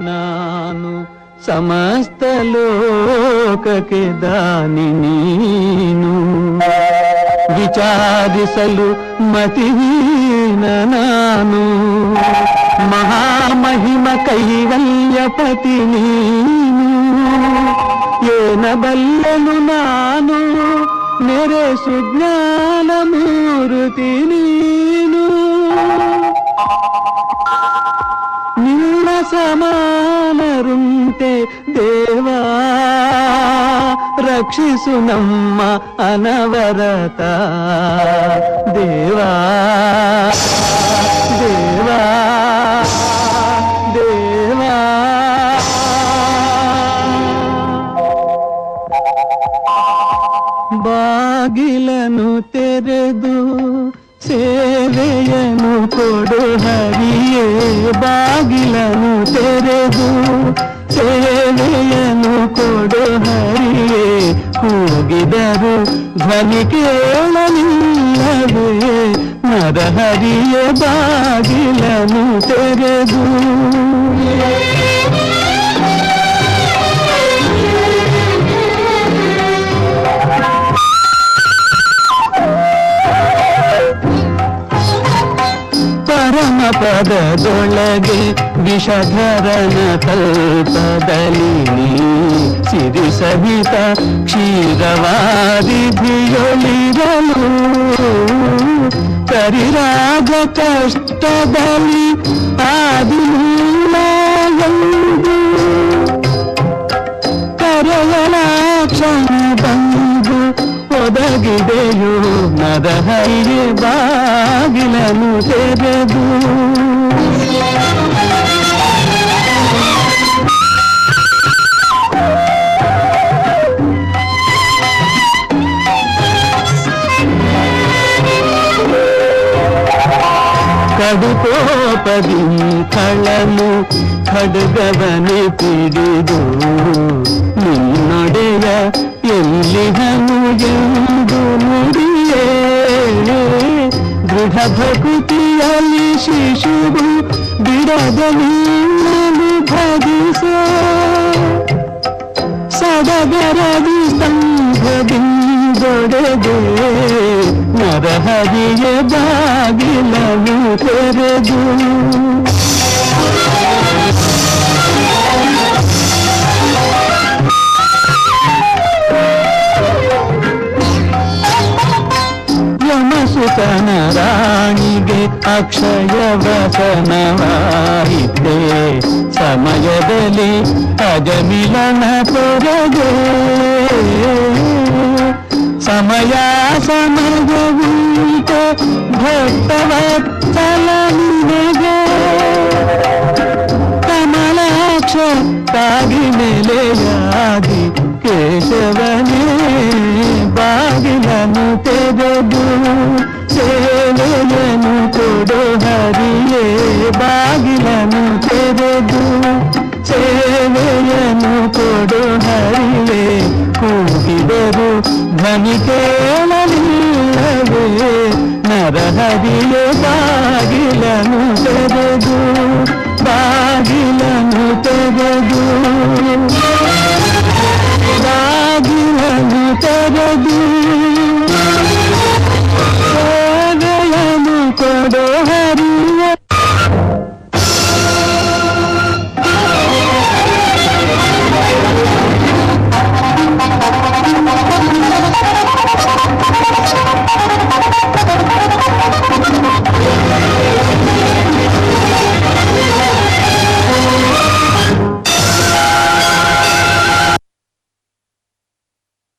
ನಾನು ಸಮಸ್ತ ಲೋಕಕ್ಕೆ ದಾನಿ ನೀನು ವಿಚಾರಿಸಲು ಮತಿಹೀನ ನಾನು ಮಹಾಮಹಿಮ ಕೈವಲ್ಯಪತಿ ನೀನು ಏನಬಲ್ಲನು ನಾನು ನೆರೆ ಸುಜ್ಞಾನ ಮೂರ್ತಿ ನೀನು ನಿನ್ನ ಸಮಾನರುಂಟೆ ದೇವಾ ರಕ್ಷಿಸು ನಮ್ಮ ಅನವರತ ದೇವಾ ದೇವಾ ದೇವಾ ಬಾಗಿಲನು ತೆರೆದು ಸೇವೆಯನು ಕೊಡು ಹರಿಯೇ ಬಾಗಿಲನು ತೆರೆದು ಸೇವೆಯನು ಕೊಡು ಹರಿಯೇ ಕೂಗಿದರು ಧ್ವನಿ ಕೇಳಲಿಲ್ಲವೇ ನರಹರಿಯ ಬಾಗಿಲನು ತೆರೆದು ಪರಮ ಪದದೊಳಗೆ ವಿಷಧರನ ಕಲ್ಪದಲ್ಲಿ ಸಿರಿ ಸಹಿತ ಕ್ಷೀರವಾದಿಧಿಯೊಳಿರಲು ಕರಿರಾಗ ಕಷ್ಟದಲ್ಲಿ ಆದಿಮೂಲವೆಂದು ಕರೆಯಲಾಕ್ಷಣ ಬಂದು ಒದಗಿದೆಯೋ ನರಹರಿಯ ಬಾಗಿಲನು ತೆರೆದು ಕಡುಕೋಪದಿ ಕಳಲು ಖಡ್ಗವನೆ ಪಿಡಿದು ನಿನ್ನೊಡೆಯ ಎಲ್ಲಿಹನು ಎಂದು ನುಡಿಯೇ ದೃಢ ಭಕುತಿಯಲ್ಲಿ ಶಿಶುವು ಬಿಡದ ನಿನ್ನನು ಭಜಿಸೆ ಸಡಗರದಿ ಸ್ತಂಭದಿಂದೊಡೆದೆ ನರಹರಿಯ ಬಾಗಿಲನು ತೆರೆದು ಯಮಸುತನ ರಾಣಿಗೆ ಅಕ್ಷಯ ವಸನವಾಯಿತೆ ಸಮಯದಲ್ಲಿ ಅಜಮಿಲನ ತೊರೆದೆ ಸಮಯ ಸಮಯವುಂಟು ಭಕ್ತವತ್ಸಲ ನಿನಗೆ ಕಮಲಾಕ್ಷ ತಾಗಿ ನೆಲೆಯಾದಿ ಕೇಶವನೇ ಬಾಗಿಲನು ತೆರೆದು ಸೇವೆಯನು ಕೊಡು ಹರಿಯೇ ಬಾಗಿಲನು ತೆರೆದು ಸೇವೆಯನು ಕೊಡು ಹರಿಯೇ ಕೂಗಿದರು ಧ್ವನಿ ಕೇಳಲಿಲ್ಲವೇ ನರಹರಿಯ ಬಾಗಿಲನು ತೆರೆದು ಬಾಗಿಲನು ತೆರೆದು